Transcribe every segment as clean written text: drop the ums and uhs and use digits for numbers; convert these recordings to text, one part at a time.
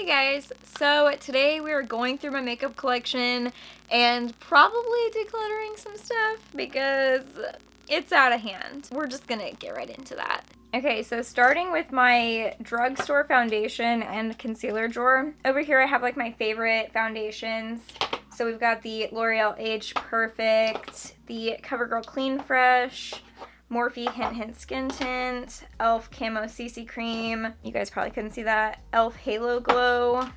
Hey guys, so today we are going through my makeup collection and probably decluttering some stuff because it's out of hand. We're just gonna get right into that. Okay, so starting with my Drugstore Foundation and concealer drawer. Over here I have like my favorite foundations. So we've got the L'Oreal Age Perfect, the CoverGirl Clean Fresh, Morphe Hint Hint Skin Tint, e.l.f. Camo CC Cream, you guys probably couldn't see that, e.l.f. Halo Glow,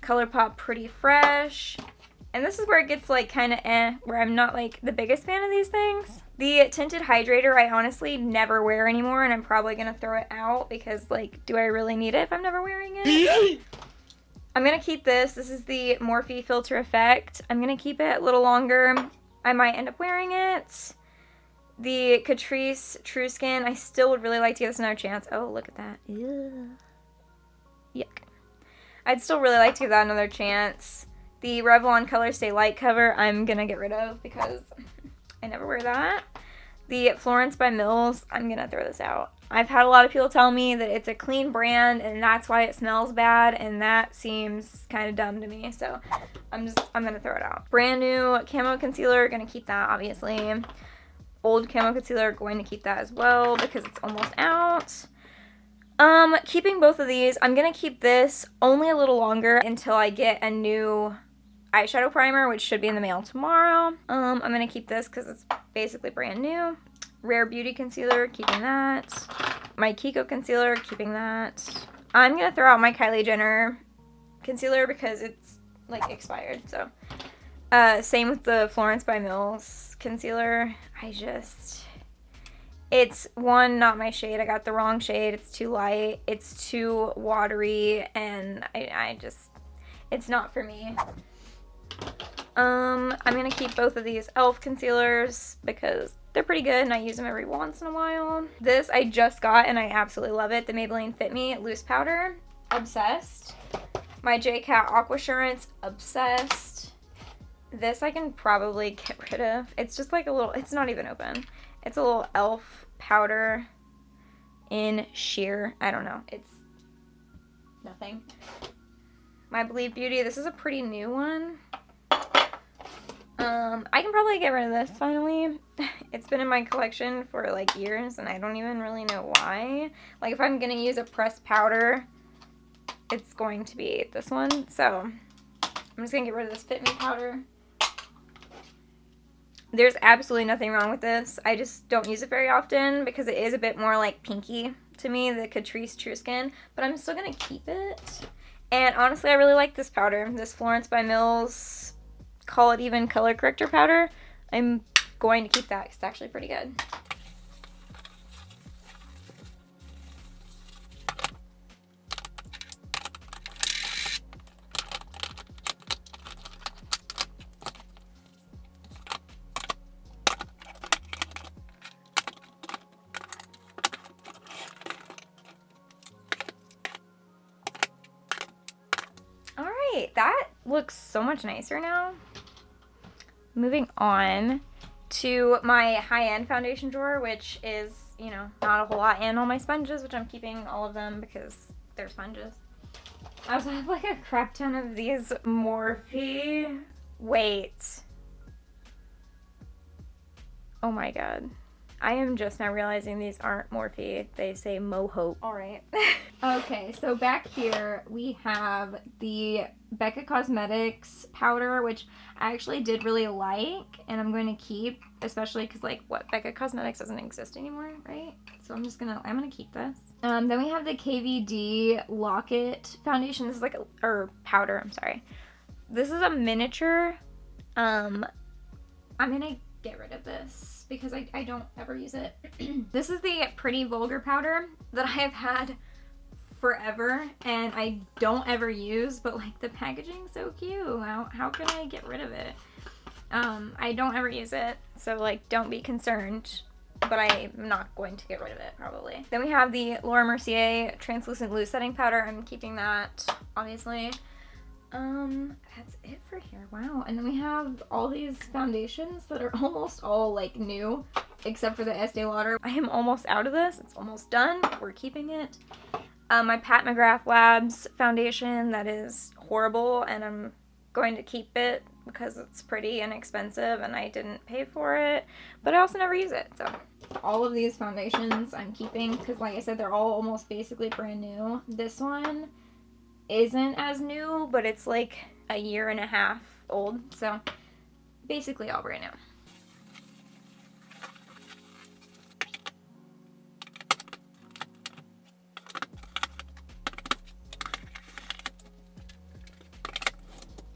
ColourPop Pretty Fresh, and this is where it gets like kind of where I'm not like the biggest fan of these things. The Tinted Hydrator I honestly never wear anymore, and I'm probably going to throw it out because like, do I really need it if I'm never wearing it? I'm going to keep this. This is the Morphe Filter Effect. I'm going to keep it a little longer. I might end up wearing it. The Catrice True Skin, I still would really like to give this another chance. Oh, look at that. Ew. Yuck. I'd still really like to give that another chance. The Revlon Color Stay Light cover, I'm going to get rid of because I never wear that. The Florence by Mills, I'm going to throw this out. I've had a lot of people tell me that it's a clean brand and that's why it smells bad, and that seems kind of dumb to me, so I'm going to throw it out. Brand new Camo Concealer, going to keep that obviously. Old Camo Concealer, going to keep that as well because it's almost out. Keeping both of these. I'm going to keep this only a little longer until I get a new eyeshadow primer, which should be in the mail tomorrow. I'm going to keep this because it's basically brand new. Rare Beauty Concealer, keeping that. My Kiko Concealer, keeping that. I'm going to throw out my Kylie Jenner concealer because it's like expired, so. Same with the Florence by Mills concealer. It's one, not my shade. I got the wrong shade. It's too light. It's too watery, and it's not for me. I'm gonna keep both of these e.l.f. concealers because they're pretty good and I use them every once in a while. This I just got and I absolutely love it. The Maybelline Fit Me Loose Powder. Obsessed. My J-Cat Aquasurance. Obsessed. This I can probably get rid of. It's just like a little, it's not even open. It's a little e.l.f. powder in sheer. I don't know. It's nothing. My Believe Beauty. This is a pretty new one. I can probably get rid of this finally. It's been in my collection for like years and I don't even really know why. Like if I'm going to use a pressed powder, it's going to be this one. So I'm just going to get rid of this Fit Me powder. There's absolutely nothing wrong with this. I just don't use it very often because it is a bit more like pinky to me, the Catrice True Skin, but I'm still going to keep it. And honestly, I really like this powder, this Florence by Mills Call It Even Color Corrector powder. I'm going to keep that because it's actually pretty good. That looks so much nicer now. Moving on to my Highend foundation drawer, which is, you know, not a whole lot, and all my sponges, which I'm keeping all of them because they're sponges. I also have like a crap ton of these Morphe. Wait. Oh my god. I am just now realizing these aren't Morphe. They say Mohope. Alright. Okay, so back here we have the Becca Cosmetics powder, which I actually did really like, and I'm going to keep, especially because, like, what, Becca Cosmetics doesn't exist anymore, right? So I'm gonna keep this. Then we have the KVD Locket foundation. This is like powder, I'm sorry. This is a miniature. I'm gonna get rid of this because I don't ever use it. This is the Pretty Vulgar powder that I have had forever and I don't ever use, but like the packaging's so cute. How can I get rid of it? I don't ever use it, so like don't be concerned, but I'm not going to get rid of it probably. Then we have the Laura Mercier Translucent Loose Setting Powder. I'm keeping that, obviously. That's it for here. Wow. And then we have all these foundations that are almost all like new, except for the Estee Lauder. I am almost out of this. It's almost done. We're keeping it. My Pat McGrath Labs foundation that is horrible, and I'm going to keep it because it's pretty inexpensive and I didn't pay for it, but I also never use it. So all of these foundations I'm keeping because, like I said, they're all almost basically brand new. This one isn't as new, but it's like a year and a half old, so basically all brand new.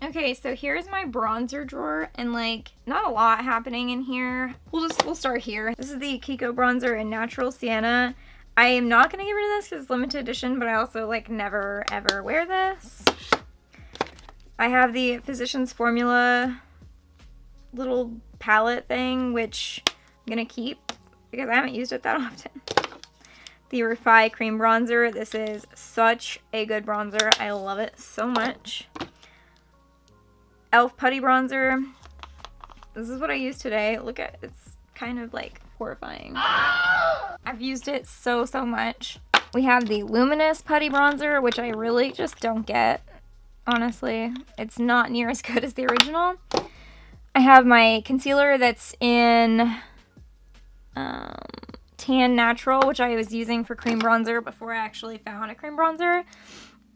Okay, so here's my bronzer drawer, and like not a lot happening in here. We'll start here. This is the Kiko bronzer in Natural Sienna. I am not gonna get rid of this because it's limited edition, but I also like never ever wear this. I have the Physicians Formula little palette thing, which I'm gonna keep because I haven't used it that often. The Refi Cream Bronzer. This is such a good bronzer. I love it so much. e.l.f. Putty Bronzer. This is what I used today. Look at, it's kind of like horrifying. I've used it so much. We have the Luminous Putty Bronzer, which I really just don't get, honestly. It's not near as good as the original. I have my concealer that's in Tan Natural, which I was using for cream bronzer before I actually found a cream bronzer.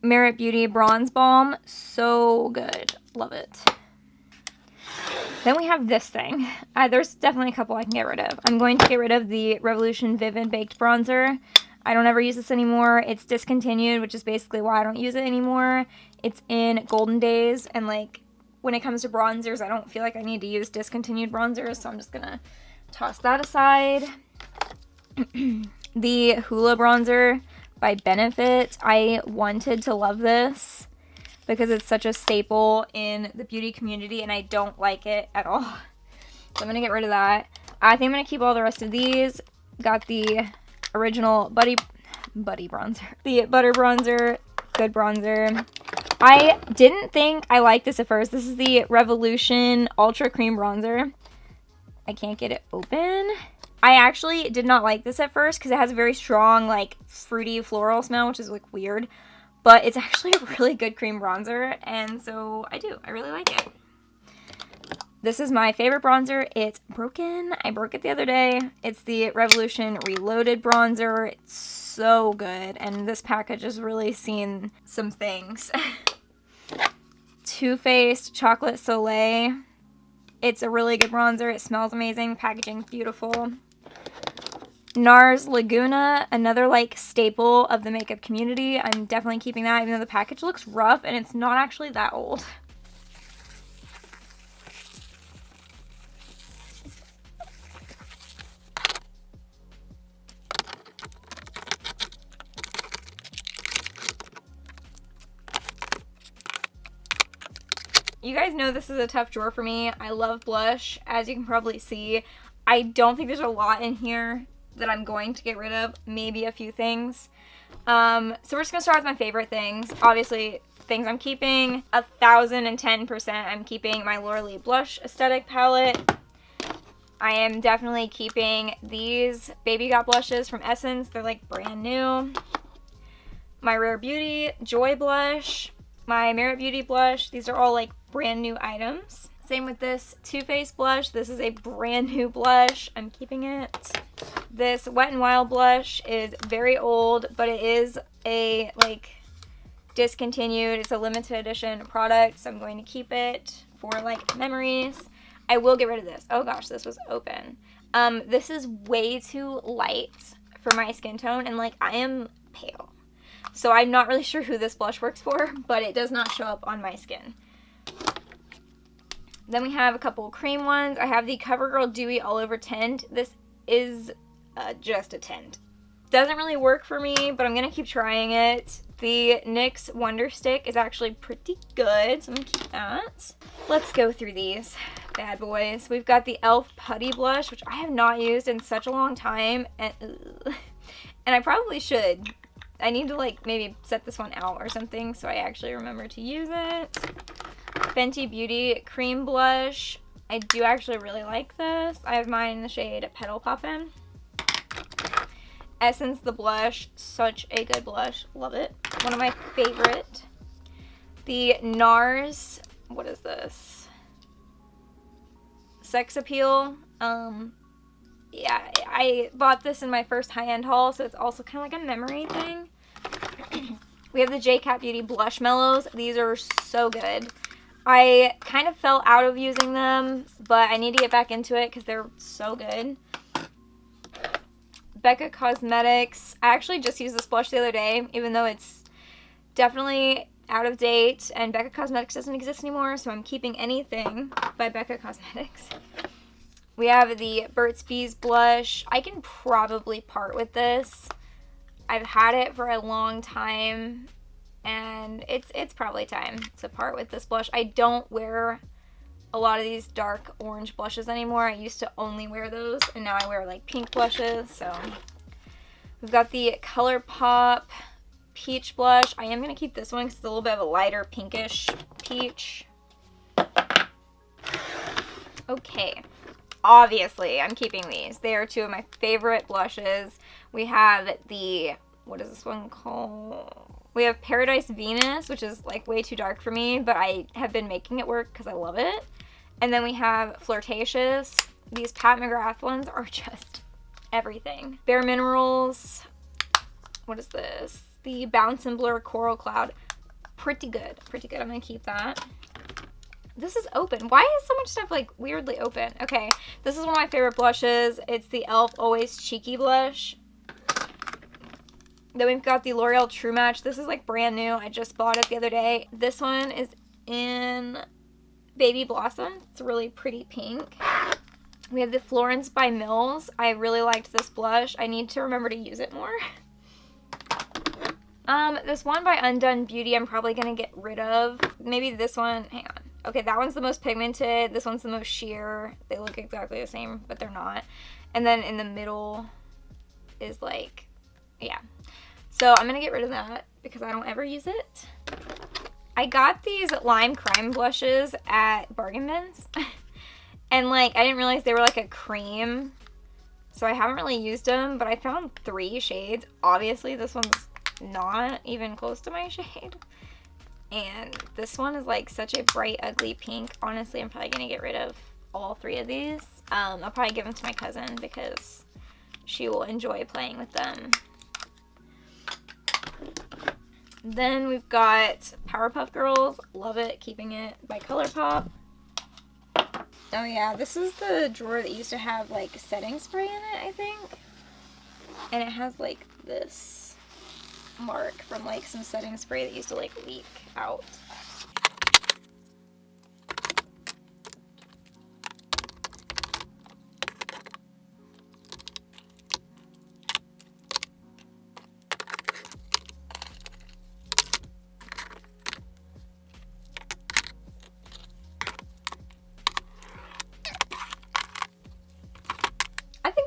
Merit Beauty Bronze Balm. So good. Love it. Then we have this thing. There's definitely a couple I can get rid of. I'm going to get rid of the Revolution Vivid Baked Bronzer. I don't ever use this anymore. It's discontinued, which is basically why I don't use it anymore. It's in Golden Days, and like when it comes to bronzers, I don't feel like I need to use discontinued bronzers, so I'm just gonna toss that aside. The Hoola Bronzer by Benefit. I wanted to love this because it's such a staple in the beauty community and I don't like it at all. So I'm going to get rid of that. I think I'm going to keep all the rest of these. Got the original Buddy Bronzer. The Butter Bronzer. Good bronzer. I didn't think I liked this at first. This is the Revolution Ultra Cream Bronzer. I can't get it open. I actually did not like this at first because it has a very strong, like, fruity floral smell, which is, like, weird. But it's actually a really good cream bronzer, and so I do. I really like it. This is my favorite bronzer. It's broken. I broke it the other day. It's the Revolution Reloaded Bronzer. It's so good, and this package has really seen some things. Too Faced Chocolate Soleil. It's a really good bronzer. It smells amazing. Packaging's beautiful. NARS Laguna, another like staple of the makeup community. I'm definitely keeping that, even though the package looks rough and it's not actually that old. You guys know this is a tough drawer for me. I love blush, as you can probably see. I don't think there's a lot in here that I'm going to get rid of. Maybe a few things. So we're just going to start with my favorite things. Obviously, things I'm keeping. 1010% I'm keeping my Laura Lee Blush Aesthetic Palette. I am definitely keeping these Baby Got blushes from Essence. They're like brand new. My Rare Beauty Joy Blush. My Merit Beauty blush. These are all like brand new items. Same with this Too Faced blush. This is a brand new blush. I'm keeping it. This Wet n Wild blush is very old, but it is a like discontinued. It's a limited edition product, so I'm going to keep it for like memories. I will get rid of this. Oh gosh, this was open. This is way too light for my skin tone, and like I am pale. So I'm not really sure who this blush works for, but it does not show up on my skin. Then we have a couple cream ones. I have the CoverGirl Dewy All Over Tint. This is just a tint. Doesn't really work for me, but I'm going to keep trying it. The NYX Wonder Stick is actually pretty good, so I'm going to keep that. Let's go through these bad boys. We've got the e.l.f. Putty Blush, which I have not used in such a long time, and I probably should. I need to like maybe set this one out or something so I actually remember to use it. Fenty Beauty Cream Blush. I do actually really like this. I have mine in the shade Petal Poppin'. Essence the blush. Such a good blush. Love it. One of my favorite. The NARS. What is this? Sex Appeal. Yeah, I bought this in my first high-end haul, so it's also kind of like a memory thing. We have the J Cat Beauty Blush Mellows. These are so good. I kind of fell out of using them, but I need to get back into it because they're so good. Becca Cosmetics. I actually just used this blush the other day, even though it's definitely out of date, and Becca Cosmetics doesn't exist anymore, so I'm keeping anything by Becca Cosmetics. We have the Burt's Bees blush. I can probably part with this. I've had it for a long time, and it's probably time to part with this blush. I don't wear a lot of these dark orange blushes anymore. I used to only wear those, and now I wear like pink blushes. So we've got the ColourPop Peach blush. I am going to keep this one because it's a little bit of a lighter pinkish peach. Okay. Obviously, I'm keeping these. They are two of my favorite blushes. We have the, what is this one called? We have Paradise Venus, which is like way too dark for me, but I have been making it work because I love it. And then we have Flirtatious. These Pat McGrath ones are just everything. Bare Minerals. What is this? The Bounce and Blur Coral Cloud. Pretty good. Pretty good. I'm going to keep that. This is open. Why is so much stuff like weirdly open? Okay, this is one of my favorite blushes. It's the e.l.f. Always Cheeky blush. Then we've got the L'Oreal True Match. This is like brand new. I just bought it the other day. This one is in Baby Blossom. It's a really pretty pink. We have the Florence by Mills. I really liked this blush. I need to remember to use it more. This one by Undone Beauty I'm probably going to get rid of. Maybe this one. Hang on. Okay, that one's the most pigmented. This one's the most sheer. They look exactly the same, but they're not. And then in the middle is like, yeah. So I'm going to get rid of that because I don't ever use it. I got these Lime Crime blushes at Bargain Bins. And like, I didn't realize they were like a cream. So I haven't really used them, but I found 3 shades. Obviously, this one's not even close to my shade. And this one is like such a bright, ugly pink. Honestly, I'm probably going to get rid of all 3 of these. I'll probably give them to my cousin because she will enjoy playing with them. Then we've got Powerpuff Girls. Love it. Keeping it by ColourPop. Oh yeah, this is the drawer that used to have like setting spray in it, I think. And it has like this mark from like some setting spray that used to like leak out.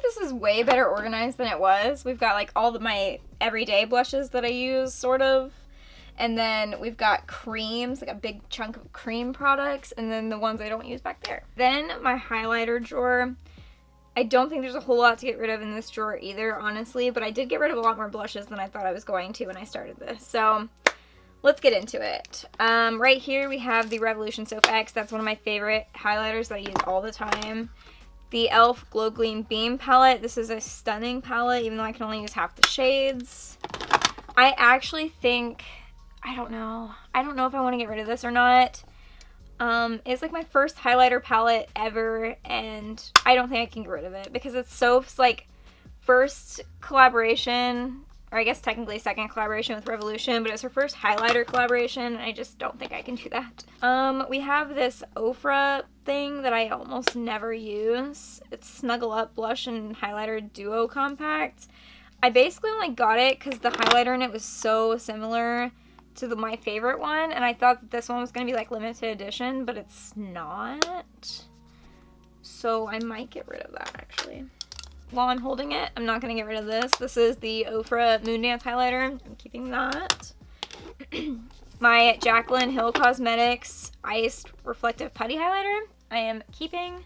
This is way better organized than it was. We've got like all my everyday blushes that I use, sort of. And then we've got creams, like a big chunk of cream products, and then the ones I don't use back there. Then my highlighter drawer. I don't think there's a whole lot to get rid of in this drawer either, honestly, but I did get rid of a lot more blushes than I thought I was going to when I started this. So let's get into it. Right here we have the Revolution Soap X. That's one of my favorite highlighters that I use all the time. The e.l.f. Glow Gleam Beam Palette. This is a stunning palette, even though I can only use half the shades. I actually think, I don't know if I want to get rid of this or not. It's like my first highlighter palette ever, and I don't think I can get rid of it because it's Soap's like first collaboration, or I guess technically second collaboration with Revolution, but it's her first highlighter collaboration, and I just don't think I can do that. We have this Ofra thing that I almost never use. It's Snuggle Up Blush and Highlighter Duo Compact. I basically only got it because the highlighter in it was so similar to my favorite one, and I thought that this one was going to be like limited edition, but it's not. So I might get rid of that actually. While I'm holding it, I'm not going to get rid of this. This is the Ofra Moondance Highlighter. I'm keeping that. My Jaclyn Hill Cosmetics Iced Reflective Putty Highlighter I am keeping.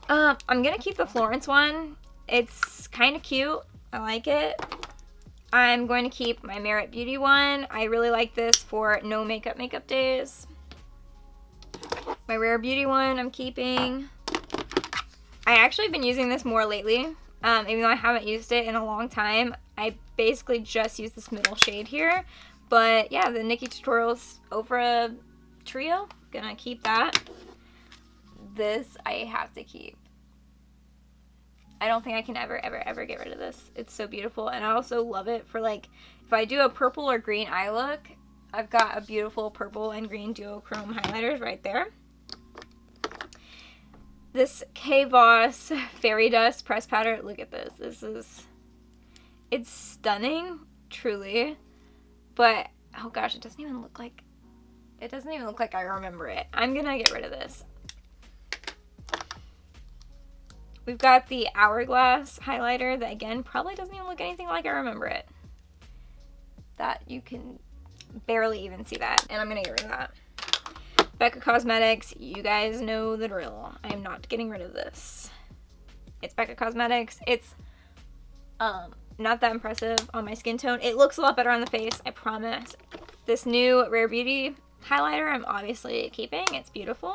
I'm going to keep the Florence one. It's kind of cute. I like it. I'm going to keep my Merit Beauty one. I really like this for no makeup days. My Rare Beauty one I'm keeping. I actually have been using this more lately. Even though I haven't used it in a long time. I basically just use this middle shade here. But yeah, the Nikki Tutorials Oprah Trio. Gonna keep that. This I have to keep. I don't think I can ever get rid of this. It's so beautiful. And I also love it for like, if I do a purple or green eye look, I've got a beautiful purple and green duochrome highlighters right there. This K-Voss Fairy Dust Press Powder. Look at this. It's stunning, truly. But, oh gosh, it doesn't even look like I remember it. I'm gonna get rid of this. We've got the Hourglass highlighter that, again, probably doesn't even look anything like I remember it. That you can barely even see that, and I'm gonna get rid of that. Becca Cosmetics, you guys know the drill. I am not getting rid of this. It's Becca Cosmetics. It's not that impressive on my skin tone. It looks a lot better on the face, I promise. This new Rare Beauty highlighter I'm obviously keeping. It's beautiful.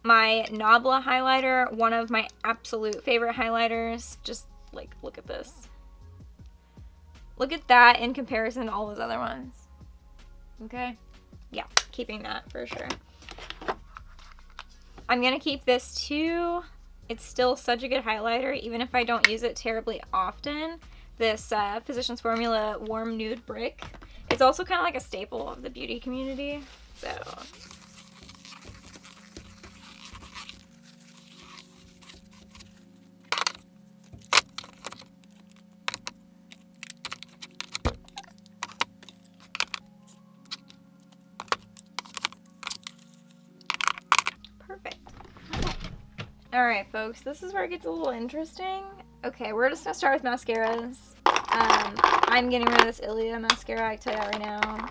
My Nabla highlighter, one of my absolute favorite highlighters. Just, like, look at this. Look at that in comparison to all those other ones. Okay? Yeah, keeping that for sure. I'm going to keep this too. It's still such a good highlighter, even if I don't use it terribly often. This Physicians Formula Warm Nude Brick. It's also kind of like a staple of the beauty community. So... Alright folks, this is where it gets a little interesting. Okay, we're just gonna start with mascaras. I'm getting rid of this Ilia mascara, I can tell you that right now.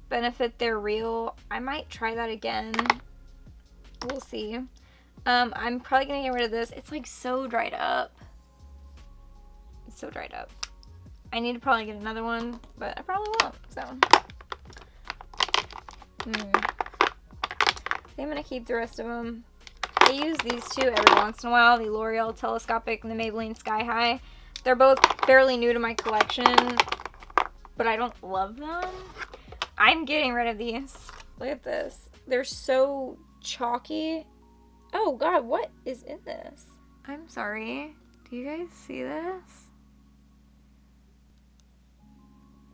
Benefit They're Real. I might try that again. We'll see. I'm probably gonna get rid of this. It's like so dried up. It's so dried up. I need to probably get another one, but I probably won't, so. I think I'm gonna keep the rest of them. I use these two every once in a while, the L'Oreal Telescopic and the Maybelline Sky High. They're both fairly new to my collection, but I don't love them. I'm getting rid of these. Look at this. They're so chalky. Oh god, what is in this? I'm sorry. Do you guys see this?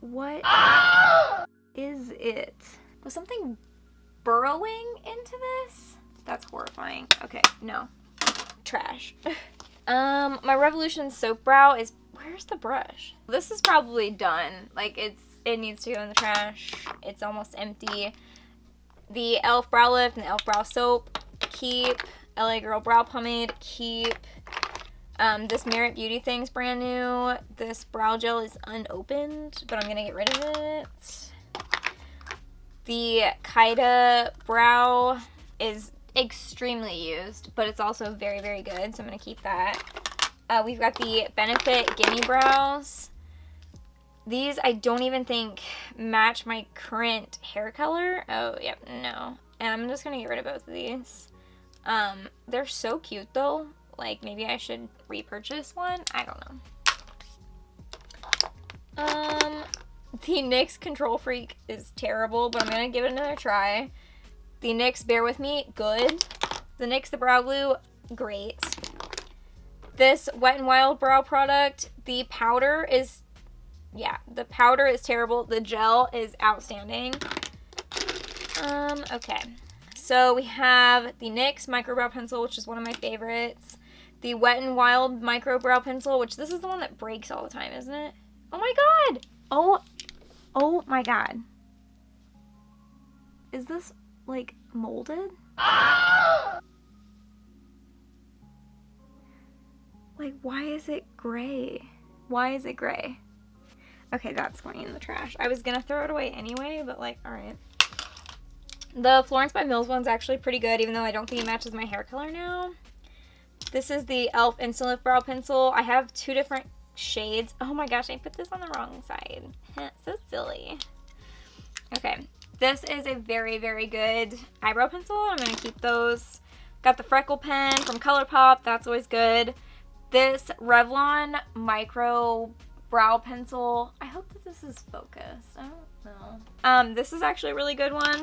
What is it? Was something burrowing into this? That's horrifying. Okay, no. Trash. My Revolution Soap Brow is... Where's the brush? This is probably done. Like, it needs to go in the trash. It's almost empty. The e.l.f. Brow Lift and the e.l.f. Brow Soap, keep. LA Girl Brow Pomade, keep. This Merit Beauty thing's brand new. This brow gel is unopened, but I'm gonna get rid of it. The Kaida Brow is extremely used, but it's also very, very good, so I'm going to keep that. We've got the Benefit Gimme Brows. These I don't even think match my current hair color. Oh, yep, no. And I'm just going to get rid of both of these. They're so cute, though. Like, maybe I should repurchase one? I don't know. The NYX Control Freak is terrible, but I'm going to give it another try. The NYX Bear With Me, good. The NYX The Brow Glue, great. This Wet n Wild brow product, the powder is, yeah, the powder is terrible. The gel is outstanding. Okay. So we have the NYX Micro Brow Pencil, which is one of my favorites. The Wet n Wild Micro Brow Pencil, which this is the one that breaks all the time, isn't it? Oh my god! Oh my god. Is this... like molded? Like, why is it gray? Why is it gray? Okay, that's going in the trash. I was gonna throw it away anyway, but like, alright. The Florence by Mills one's actually pretty good, even though I don't think it matches my hair color now. This is the e.l.f. Instant Lift Brow Pencil. I have 2 different shades. Oh my gosh, I put this on the wrong side. So silly. Okay, this is a very, very good eyebrow pencil. I'm going to keep those. Got the freckle pen from ColourPop. That's always good. This Revlon Micro Brow Pencil. I hope that this is focused. I don't know. This is actually a really good one.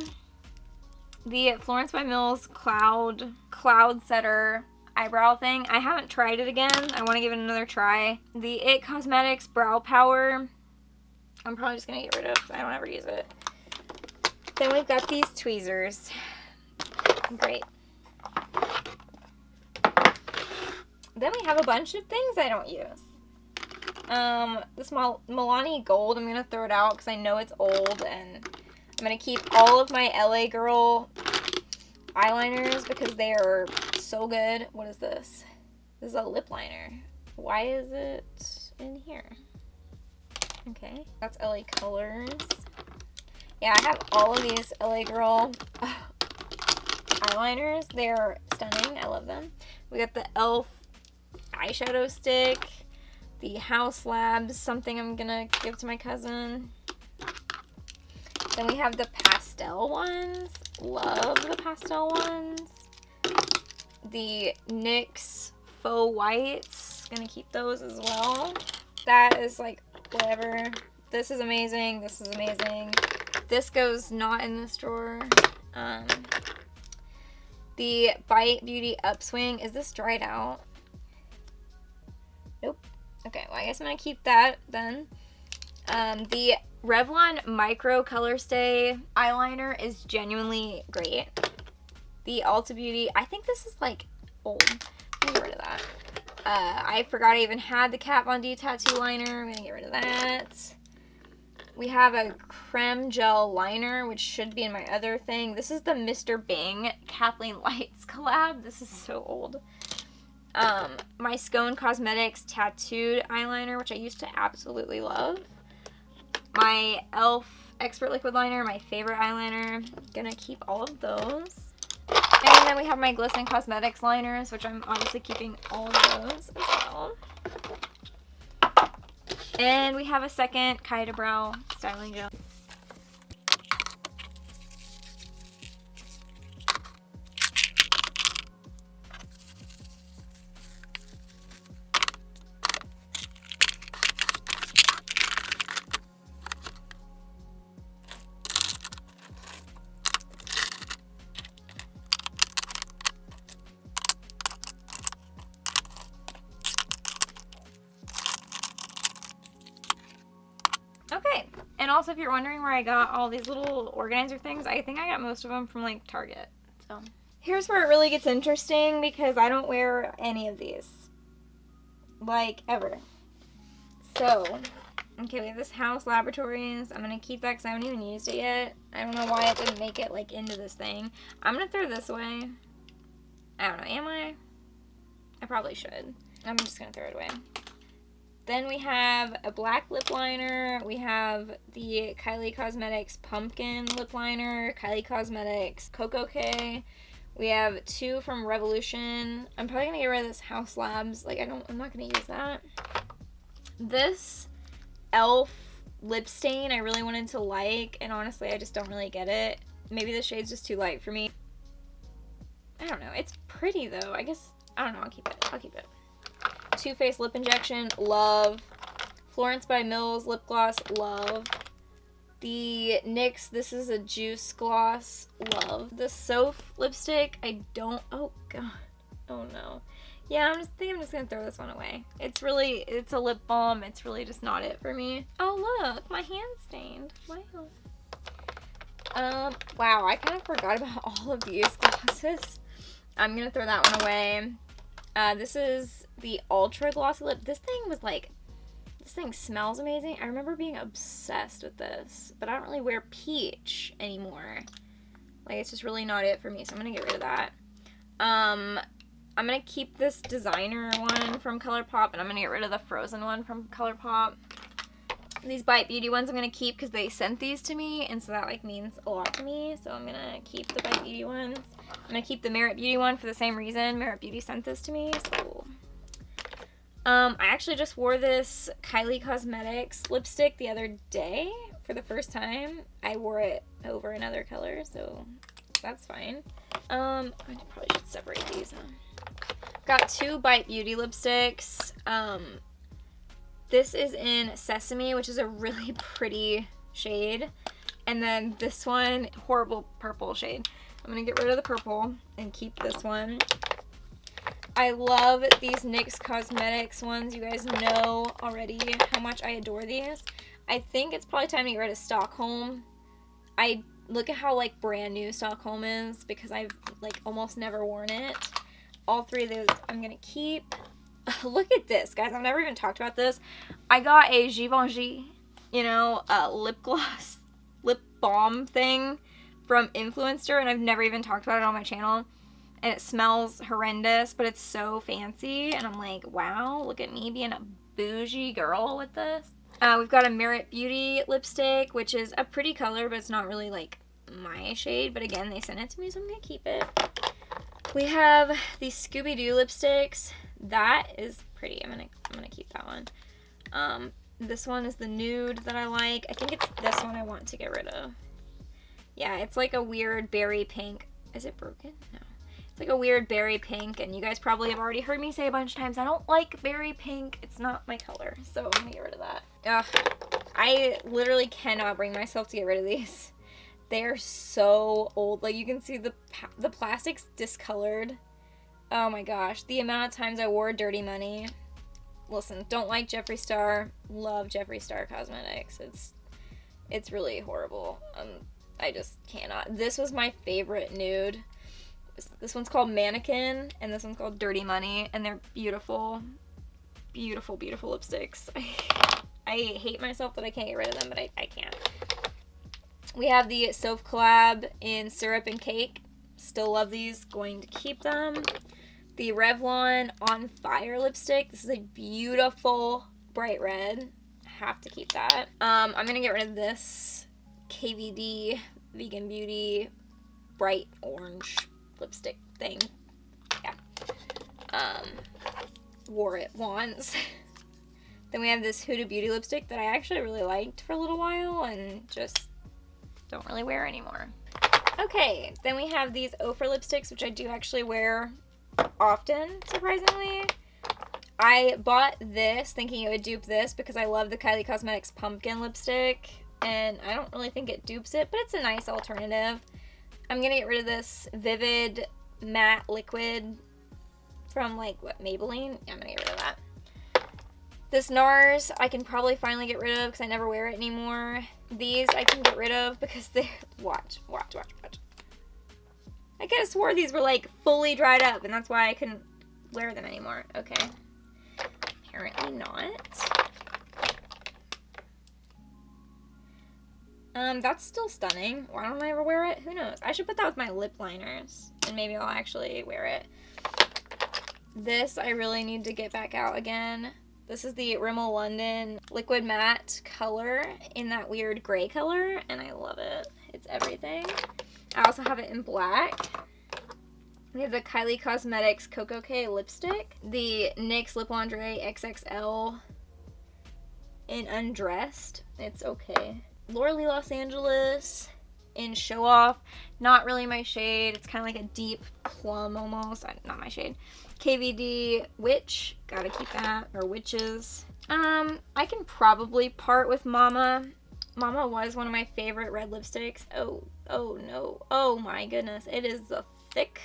The Florence by Mills Cloud Setter eyebrow thing. I haven't tried it again. I want to give it another try. The It Cosmetics Brow Power. I'm probably just going to get rid of because I don't ever use it. Then we've got these tweezers. Great. Then we have a bunch of things I don't use. This Milani Gold, I'm going to throw it out because I know it's old, and I'm going to keep all of my LA Girl eyeliners because they are so good. What is this? This is a lip liner. Why is it in here? Okay, that's LA Colors. Yeah, I have all of these LA Girl eyeliners. They're stunning. I love them. We got the e.l.f. eyeshadow stick. The House Labs, something I'm gonna give to my cousin. Then we have the pastel ones. Love the pastel ones. The NYX Faux Whites. Gonna keep those as well. That is like whatever. This is amazing. This is amazing. This goes not in this drawer. The Bite Beauty Upswing. Is this dried out? Nope. Okay, well I guess I'm gonna keep that then. The Revlon Micro Color Stay eyeliner is genuinely great. The Ulta Beauty. I think this is like old. I'm gonna get rid of that. I forgot I even had the Kat Von D tattoo liner. I'm gonna get rid of that. We have a creme gel liner, which should be in my other thing. This is the Mr. Bing Kathleen Lights collab. This is so old. My Scone Cosmetics tattooed eyeliner, which I used to absolutely love. My e.l.f. Expert Liquid Liner, my favorite eyeliner. Gonna keep all of those. And then we have my Glisten Cosmetics liners, which I'm obviously keeping all of those as well. And we have a second Kaida Brow styling gel. Okay, and also if you're wondering where I got all these little organizer things, I think I got most of them from like Target. So here's where it really gets interesting because I don't wear any of these, like, ever. So, okay, we have this House Laboratories. I'm gonna keep that because I haven't even used it yet. I don't know why it didn't make it like into this thing. I'm gonna throw this away. I don't know, am I? I probably should. I'm just gonna throw it away. Then we have a black lip liner. We have the Kylie Cosmetics Pumpkin Lip Liner, Kylie Cosmetics Coco K. We have 2 from Revolution. I'm probably gonna get rid of this House Labs. Like, I'm not gonna use that. This e.l.f. lip stain I really wanted to like, and honestly, I just don't really get it. Maybe the shade's just too light for me. I don't know. It's pretty though. I guess, I don't know. I'll keep it. I'll keep it. Too Faced Lip Injection, love. Florence by Mills Lip Gloss, love. The NYX, this is a Juice Gloss, love. The Soph lipstick, I don't, oh god, oh no. Yeah, I think I'm just gonna throw this one away. It's a lip balm, it's really just not it for me. Oh look, my hand's stained, wow. Wow, I kind of forgot about all of these glosses. I'm gonna throw that one away. This is the Ultra Glossy Lip. This thing smells amazing. I remember being obsessed with this, but I don't really wear peach anymore. Like, it's just really not it for me, so I'm gonna get rid of that. I'm gonna keep this designer one from ColourPop, and I'm gonna get rid of the frozen one from ColourPop. These Bite Beauty ones I'm going to keep because they sent these to me, and so that like means a lot to me. So I'm going to keep the Bite Beauty ones. I'm going to keep the Merit Beauty one for the same reason. Merit Beauty sent this to me. So I actually just wore this Kylie Cosmetics lipstick the other day for the first time. I wore it over another color, so that's fine. I probably should separate these. Got two Bite Beauty lipsticks. This is in Sesame, which is a really pretty shade. And then this one, horrible purple shade. I'm going to get rid of the purple and keep this one. I love these NYX Cosmetics ones. You guys know already how much I adore these. I think it's probably time to get rid of Stockholm. I look at how like brand new Stockholm is because I've like almost never worn it. All three of those I'm going to keep. Look at this, guys. I've never even talked about this. I got a Givenchy, you know, lip gloss, lip balm thing from Influencer, and I've never even talked about it on my channel. And it smells horrendous, but it's so fancy. And I'm like, wow, look at me being a bougie girl with this. We've got a Merit Beauty lipstick, which is a pretty color, but it's not really like my shade. But again, they sent it to me, so I'm going to keep it. We have these Scooby-Doo lipsticks. That is pretty. I'm gonna keep that one. This one is the nude that I like. I think it's this one I want to get rid of. Yeah, it's like a weird berry pink. Is it broken? No. It's like a weird berry pink, and you guys probably have already heard me say a bunch of times, I don't like berry pink. It's not my color, so I'm gonna get rid of that. Ugh, I literally cannot bring myself to get rid of these. They are so old. Like, you can see the plastic's discolored. Oh my gosh, the amount of times I wore Dirty Money. Listen, don't like Jeffree Star. Love Jeffree Star Cosmetics. It's really horrible. I just cannot. This was my favorite nude. This one's called Mannequin, and this one's called Dirty Money, and they're beautiful, beautiful, beautiful lipsticks. I hate myself that I can't get rid of them, but I can't. We have the Soph collab in Syrup and Cake. Still love these. Going to keep them. The Revlon On Fire lipstick. This is a beautiful bright red. Have to keep that. I'm going to get rid of this KVD Vegan Beauty bright orange lipstick thing. Yeah. Wore it once. Then we have this Huda Beauty lipstick that I actually really liked for a little while and just don't really wear anymore. Okay, then we have these Ofra lipsticks, which I do actually wear often, surprisingly. I bought this thinking it would dupe this because I love the Kylie Cosmetics Pumpkin lipstick, and I don't really think it dupes it, but it's a nice alternative. I'm going to get rid of this Vivid Matte Liquid from, like, what, Maybelline? Yeah, I'm going to get rid of that. This NARS I can probably finally get rid of because I never wear it anymore. These I can get rid of because they're... Watch. I could have swore these were like fully dried up and that's why I couldn't wear them anymore. Okay. Apparently not. That's still stunning. Why don't I ever wear it? Who knows? I should put that with my lip liners and maybe I'll actually wear it. This I really need to get back out again. This is the Rimmel London Liquid Matte color in that weird gray color, and I love it. It's everything. I also have it in black. We have the Kylie Cosmetics Coco K lipstick. The NYX Lip Lingerie XXL in Undressed. It's okay. Laura Lee Los Angeles in Show Off. Not really my shade. It's kind of like a deep plum almost. Not my shade. KVD Witch, gotta keep that, or Witches. I can probably part with Mama. Mama was one of my favorite red lipsticks. Oh no, oh my goodness, it is a thick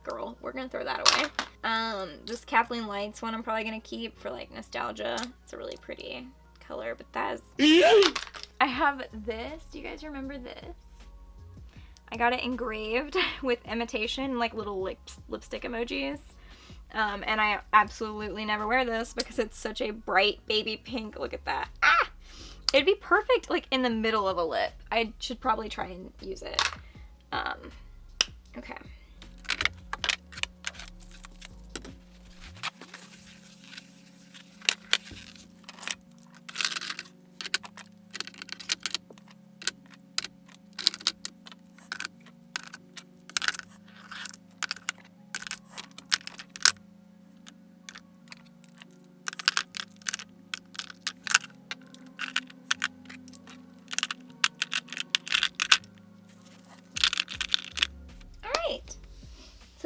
girl. We're gonna throw that away. This Kathleen Lights one I'm probably gonna keep for like nostalgia. It's a really pretty color, but that is... I have this, do you guys remember this? I got it engraved with Emmatation, like little lipstick emojis. And I absolutely never wear this because it's such a bright baby pink. Look at that. Ah! It'd be perfect like in the middle of a lip. I should probably try and use it. Okay.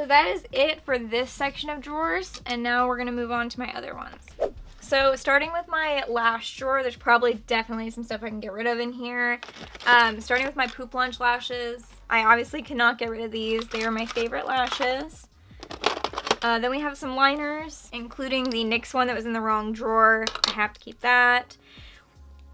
So that is it for this section of drawers, and now we're gonna move on to my other ones. So starting with my lash drawer, there's probably definitely some stuff I can get rid of in here. Starting with my Poop Lunch lashes. I obviously cannot get rid of these. They are my favorite lashes. Then we have some liners, including the NYX one that was in the wrong drawer. I have to keep that.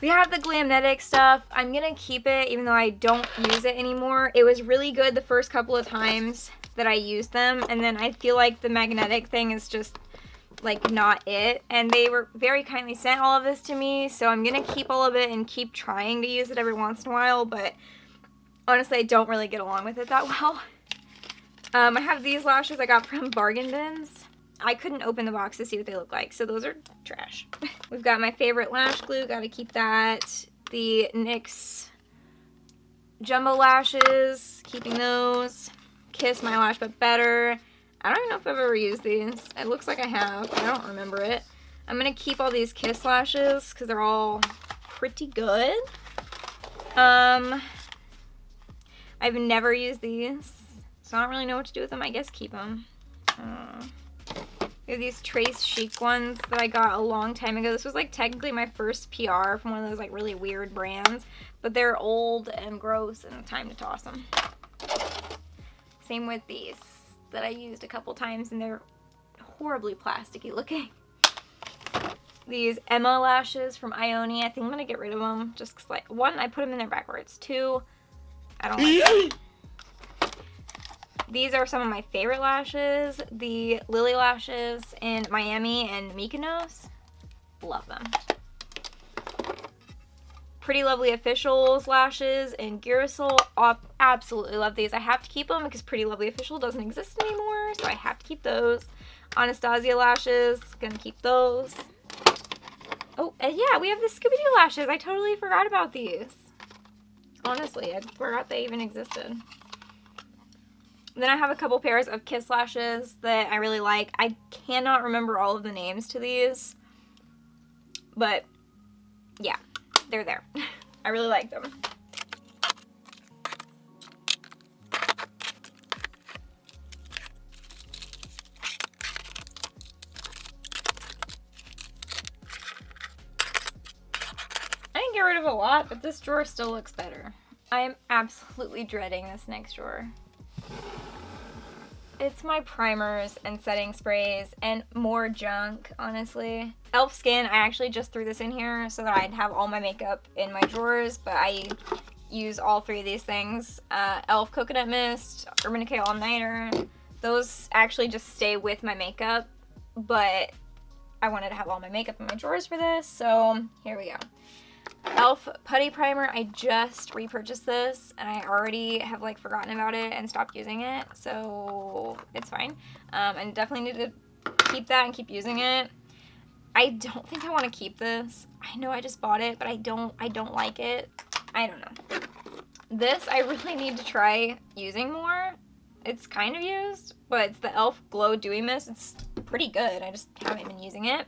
We have the Glamnetic stuff. I'm gonna keep it even though I don't use it anymore. It was really good the first couple of times that I used them, and then I feel like the magnetic thing is just like not it, and they were very kindly sent all of this to me, so I'm gonna keep all of it and keep trying to use it every once in a while, but honestly I don't really get along with it that well. I have these lashes I got from Bargain Bins. I couldn't open the box to see what they look like, so those are trash. We've got my favorite lash glue, gotta keep that. The NYX Jumbo Lashes, keeping those. Kiss My Lash But Better. I don't even know if I've ever used these. It looks like I have, but I don't remember it. I'm gonna keep all these Kiss lashes because they're all pretty good. I've never used these, so I don't really know what to do with them. I guess keep them. We have these Trace Chic ones that I got a long time ago. This was like technically my first PR from one of those like really weird brands, but they're old and gross and time to toss them. Same with these that I used a couple times and they're horribly plasticky looking. These Emma lashes from Ione. I think I'm gonna get rid of them just because, like, one, I put them in there backwards. Two, I don't like them. These are some of my favorite lashes. The Lily lashes in Miami and Mykonos. Love them. Pretty Lovely Officials lashes in Girasol. Absolutely love these. I have to keep them because Pretty Lovely Official doesn't exist anymore, so I have to keep those. Anastasia lashes, gonna keep those. Oh, and yeah, we have the Scooby-Doo lashes. I totally forgot about these. Honestly, I forgot they even existed. Then I have a couple pairs of Kiss lashes that I really like. I cannot remember all of the names to these, but yeah, they're there. I really like them. I didn't get rid of a lot, but this drawer still looks better. I am absolutely dreading this next drawer. It's my primers and setting sprays and more junk, honestly. e.l.f. Skin, I actually just threw this in here so that I'd have all my makeup in my drawers, but I use all three of these things. e.l.f. Coconut Mist, Urban Decay All Nighter. Those actually just stay with my makeup, but I wanted to have all my makeup in my drawers for this, so here we go. e.l.f. Putty Primer, I just repurchased this and I already have like forgotten about it and stopped using it, so it's fine. I definitely need to keep that and keep using it. I don't think I want to keep this. I know I just bought it, but I don't like it. I don't know. This I really need to try using more. It's kind of used, but it's the e.l.f. Glow Dewy Mist. It's pretty good. I just haven't been using it.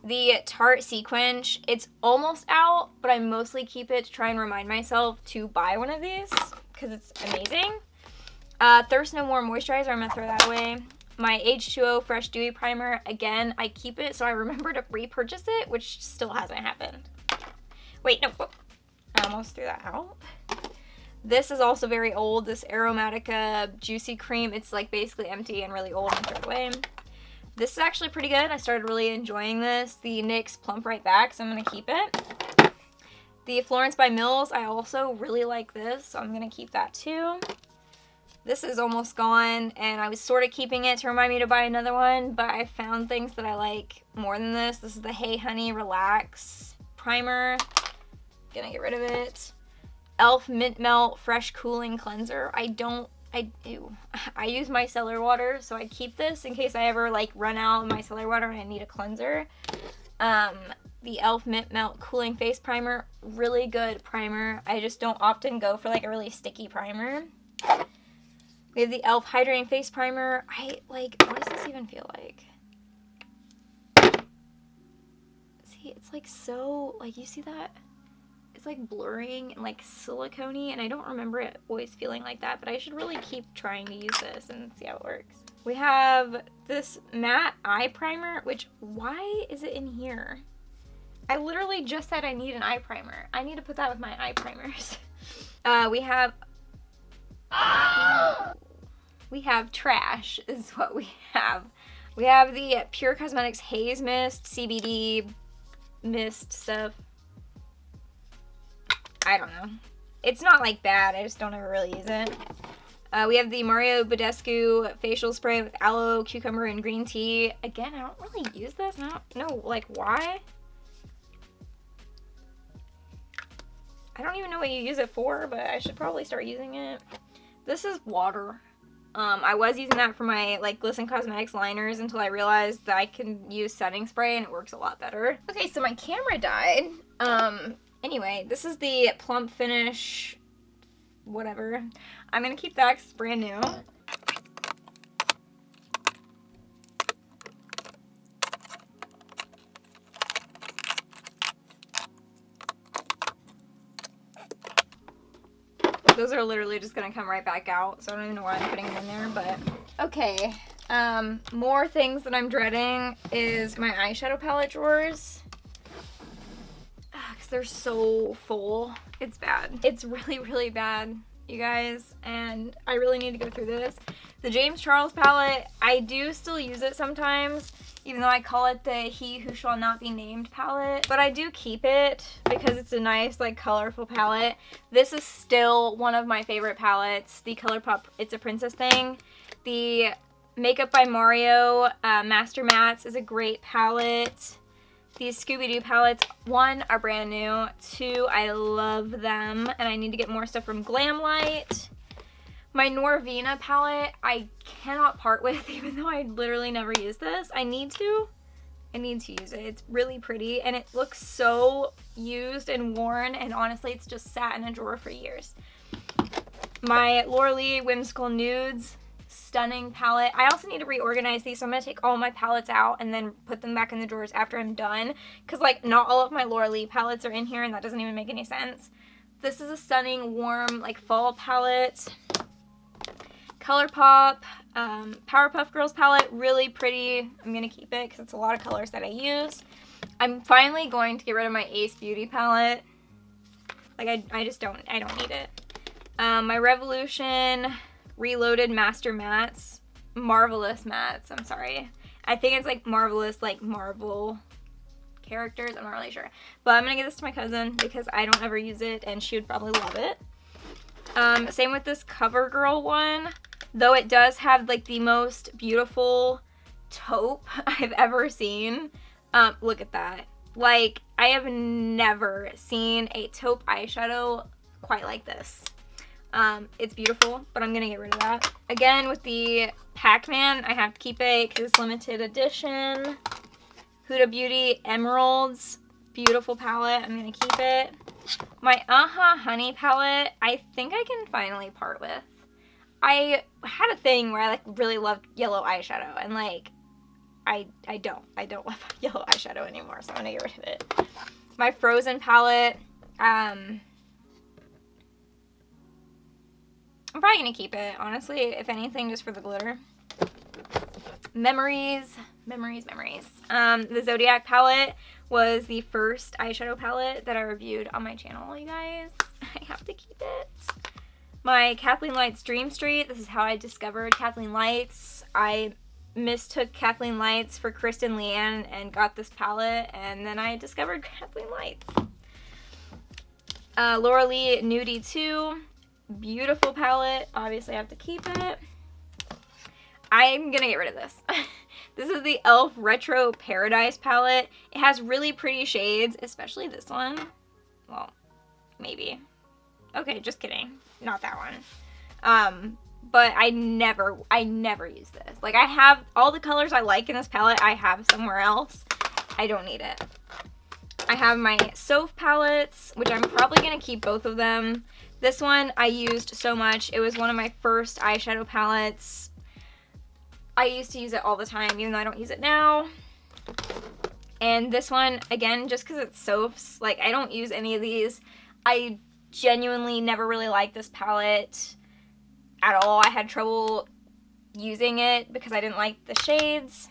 The Tarte Sequench, it's almost out, but I mostly keep it to try and remind myself to buy one of these because it's amazing. Thirst No More Moisturizer, I'm going to throw that away. My H2O Fresh Dewy Primer, again, I keep it so I remember to repurchase it, which still hasn't happened. Wait, no, I almost threw that out. This is also very old, this Aromatica Juicy Cream. It's like basically empty and really old and throw it away. This is actually pretty good. I started really enjoying this. The NYX Plump Right Back, so I'm going to keep it. The Florence by Mills, I also really like this, so I'm going to keep that too. This is almost gone, and I was sort of keeping it to remind me to buy another one, but I found things that I like more than this. This is the Hey Honey Relax Primer. Gonna get rid of it. e.l.f. Mint Melt Fresh Cooling Cleanser. I use micellar water, so I keep this in case I ever like run out of micellar water and I need a cleanser. The e.l.f. Mint Melt Cooling Face Primer, really good primer. I just don't often go for like a really sticky primer. We have the e.l.f. Hydrating Face Primer. what does this even feel like? See, it's like so, like, you see that? it's like blurring and like silicone-y, and I don't remember it always feeling like that, but I should really keep trying to use this and see how it works. We have this matte eye primer, which, why is it in here? I literally just said I need an eye primer. I need to put that with my eye primers. We have trash is what we have. We have the Pure Cosmetics Haze Mist, CBD mist stuff. I don't know. It's not like bad, I just don't ever really use it. We have the Mario Badescu facial spray with aloe, cucumber, and green tea. Again, I don't really use this. I don't know, like, why? I don't even know what you use it for, but I should probably start using it. This is water. I was using that for my like Glisten Cosmetics liners until I realized that I can use setting spray and it works a lot better. Okay, so my camera died. Anyway, this is the Plump Finish whatever. I'm gonna keep that 'cause it's brand new. Those are literally just gonna come right back out, so I don't even know why I'm putting them in there, but okay. More things that I'm dreading is my eyeshadow palette drawers. Because they're so full. It's bad. It's really, really bad, you guys, and I really need to go through this. The James Charles palette, I do still use it sometimes, even though I call it the He Who Shall Not Be Named palette. But I do keep it because it's a nice, like, colorful palette. This is still one of my favorite palettes, the ColourPop It's a Princess thing. The Makeup by Mario Master Mattes is a great palette. These Scooby-Doo palettes, 1, are brand new. 2, I love them, and I need to get more stuff from Glamlight. My Norvina palette, I cannot part with, even though I literally never use this. I need to use it. It's really pretty, and it looks so used and worn, and honestly, it's just sat in a drawer for years. My Laura Lee Whimsical Nudes, stunning palette. I also need to reorganize these, so I'm going to take all my palettes out and then put them back in the drawers after I'm done, because, like, not all of my Laura Lee palettes are in here, and that doesn't even make any sense. This is a stunning, warm, like, fall palette. ColourPop Powerpuff Girls palette, really pretty. I'm going to keep it because it's a lot of colors that I use. I'm finally going to get rid of my Ace Beauty palette. Like, I just don't need it. My Revolution Reloaded Master Mattes. Marvelous Mattes, I'm sorry. I think it's like Marvelous, like Marvel characters. I'm not really sure. But I'm going to give this to my cousin because I don't ever use it and she would probably love it. Same with this CoverGirl one. Though it does have like the most beautiful taupe I've ever seen. Look at that. Like, I have never seen a taupe eyeshadow quite like this. It's beautiful, but I'm gonna get rid of that. Again, with the Pac-Man, I have to keep it because it's limited edition. Huda Beauty Emeralds, beautiful palette. I'm gonna keep it. My Honey palette, I think I can finally part with. I had a thing where I like really loved yellow eyeshadow, and like I don't love yellow eyeshadow anymore, so I'm gonna get rid of it. My Frozen palette, I'm probably gonna keep it, honestly, if anything, just for the glitter. Memories. The Zodiac palette was the first eyeshadow palette that I reviewed on my channel, you guys. I have to keep it. My Kathleen Lights Dream Street. This is how I discovered Kathleen Lights. I mistook Kathleen Lights for Kristen Leanne and got this palette, and then I discovered Kathleen Lights. Laura Lee Nudie 2. Beautiful palette. Obviously, I have to keep it. I'm gonna get rid of this. This is the e.l.f. Retro Paradise palette. It has really pretty shades, especially this one. Well, maybe. Okay, just kidding. Not that one. But I never use this. Like, I have all the colors I like in this palette, I have somewhere else. I don't need it. I have my Soph palettes, which I'm probably gonna keep both of them. This one I used so much. It was one of my first eyeshadow palettes. I used to use it all the time, even though I don't use it now. And this one, again, just because it's Soph's, like, I don't use any of these. I genuinely never really liked this palette at all. I had trouble using it because I didn't like the shades.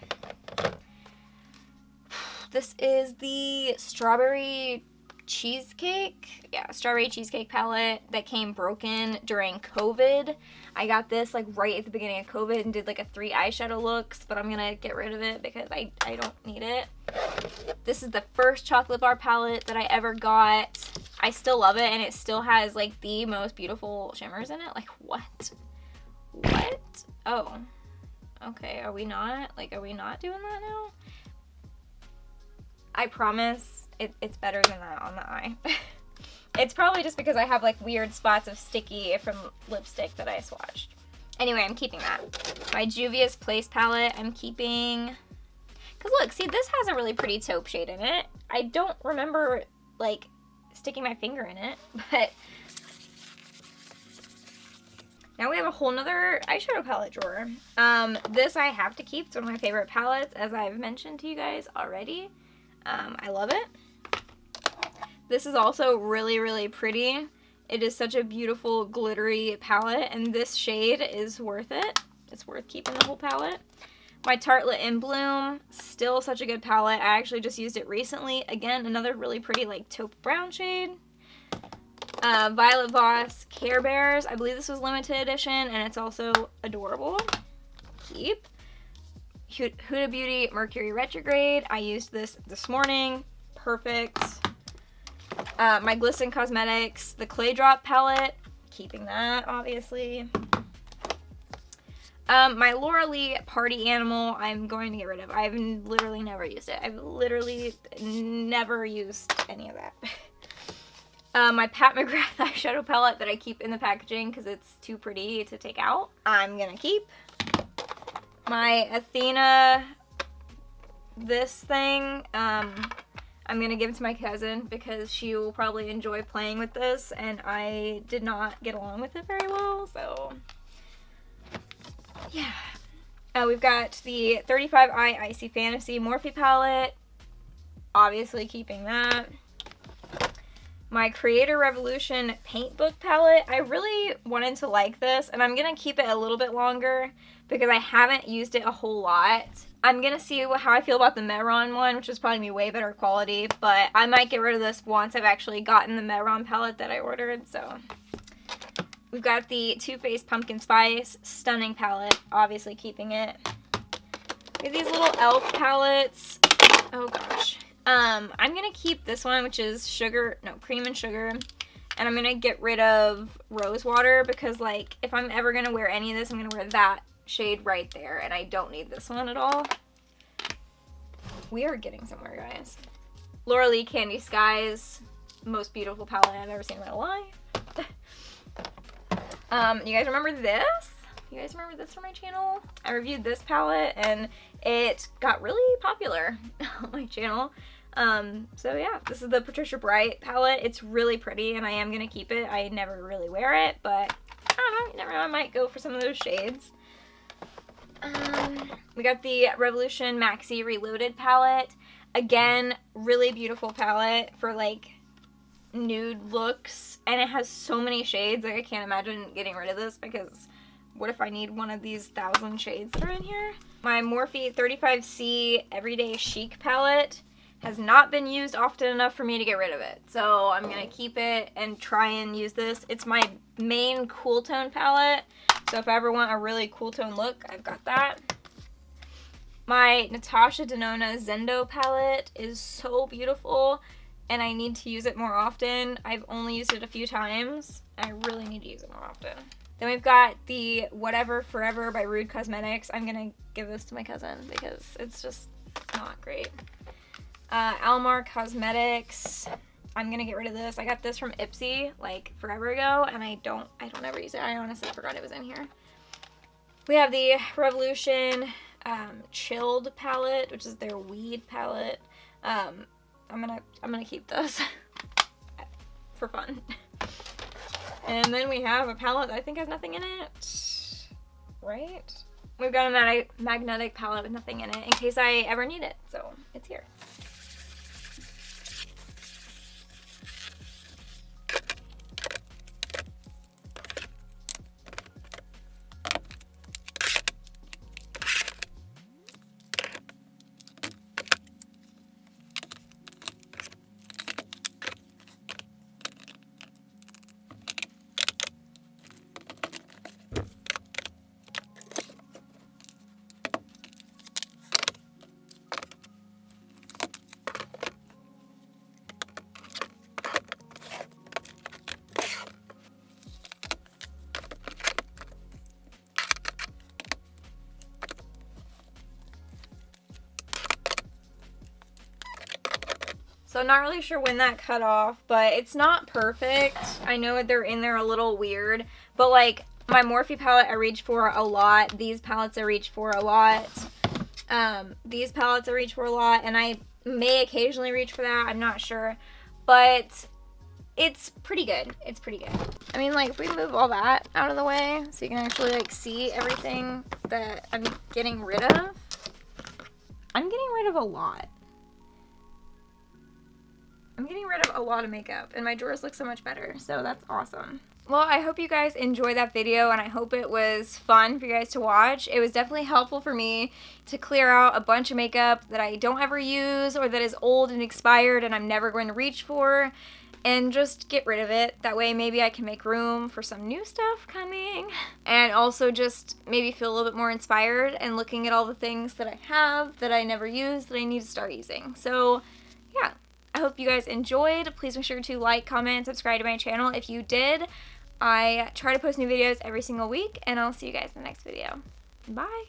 This is the strawberry cheesecake. Yeah, strawberry cheesecake palette that came broken during COVID. I got this like right at the beginning of COVID and did like a 3 eyeshadow looks, but I'm gonna get rid of it because I don't need it. This is the first chocolate bar palette that I ever got. I still love it, and it still has like the most beautiful shimmers in it. Like, what? What? Oh. Okay, are we not doing that now? I promise it's better than that on the eye. It's probably just because I have like weird spots of sticky from lipstick that I swatched. Anyway, I'm keeping that. My Juvia's Place palette, I'm keeping. Because look, see, this has a really pretty taupe shade in it. I don't remember like sticking my finger in it, but now we have a whole nother eyeshadow palette drawer. This I have to keep. It's one of my favorite palettes, as I've mentioned to you guys already. I love it. This is also really, really pretty. It is such a beautiful glittery palette, and this shade is worth it. It's worth keeping the whole palette. My Tartelette in Bloom, still such a good palette. I actually just used it recently. Again, another really pretty like taupe brown shade. Violet Voss Care Bears. I believe this was limited edition, and it's also adorable. Keep. Huda Beauty Mercury Retrograde. I used this morning. Perfect. My Glisten Cosmetics, the Clay Drop palette. Keeping that, obviously. My Laura Lee Party Animal, I'm going to get rid of. I've literally never used it. I've literally never used any of that. My Pat McGrath eyeshadow palette that I keep in the packaging because it's too pretty to take out, I'm gonna keep. My Athena, this thing, I'm gonna give it to my cousin because she will probably enjoy playing with this, and I did not get along with it very well, so yeah. We've got the 35i Icy Fantasy Morphe palette, obviously keeping that. My Creator Revolution Paint Book palette, I really wanted to like this, and I'm gonna keep it a little bit longer because I haven't used it a whole lot. I'm gonna see how I feel about the Mehron one, which is probably gonna be way better quality, but I might get rid of this once I've actually gotten the Mehron palette that I ordered, so. We've got the Too Faced Pumpkin Spice Stunning palette, obviously keeping it. We have these little e.l.f. palettes. Oh gosh. I'm gonna keep this one, which is cream and sugar, and I'm gonna get rid of Rose Water because, like, if I'm ever gonna wear any of this, I'm gonna wear that shade right there, and I don't need this one at all. We are getting somewhere, guys. Laura Lee Candy Skies, most beautiful palette I've ever seen in my life. You guys remember this? You guys remember this from my channel? I reviewed this palette, and it got really popular on my channel. So yeah, this is the Patricia Bright palette. It's really pretty, and I am gonna keep it. I never really wear it, but I don't know, you never know, I might go for some of those shades. We got the Revolution Maxi Reloaded palette. Again, really beautiful palette for like nude looks, and it has so many shades. Like, I can't imagine getting rid of this because what if I need one of these 1,000 shades that are in here? My Morphe 35C Everyday Chic palette has not been used often enough for me to get rid of it, so I'm gonna keep it and try and use this. It's my main cool tone palette, so if I ever want a really cool tone look, I've got that. My Natasha Denona Zendo palette is so beautiful, and I need to use it more often. I've only used it a few times. I really need to use it more often. Then we've got the Whatever Forever by Rude Cosmetics. I'm gonna give this to my cousin because it's just not great. Almar Cosmetics. I'm gonna get rid of this. I got this from Ipsy like forever ago, and I don't ever use it. I honestly forgot it was in here. We have the Revolution Chilled palette, which is their weed palette. I'm gonna keep this for fun. And then we have a palette that I think has nothing in it, right? We've got a magnetic palette with nothing in it in case I ever need it, so it's here. So I'm not really sure when that cut off, but it's not perfect. I know they're in there a little weird, but like my Morphe palette I reach for a lot. These palettes I reach for a lot. These palettes I reach for a lot, and I may occasionally reach for that. I'm not sure, but it's pretty good. It's pretty good. I mean, like, if we move all that out of the way so you can actually like see everything that I'm getting rid of. I'm getting rid of a lot. I'm getting rid of a lot of makeup, and my drawers look so much better, so that's awesome. Well, I hope you guys enjoyed that video, and I hope it was fun for you guys to watch. It was definitely helpful for me to clear out a bunch of makeup that I don't ever use or that is old and expired and I'm never going to reach for, and just get rid of it. That way maybe I can make room for some new stuff coming, and also just maybe feel a little bit more inspired and looking at all the things that I have that I never use that I need to start using. So yeah, I hope you guys enjoyed. Please make sure to like, comment, and subscribe to my channel if you did. I try to post new videos every single week, and I'll see you guys in the next video. Bye!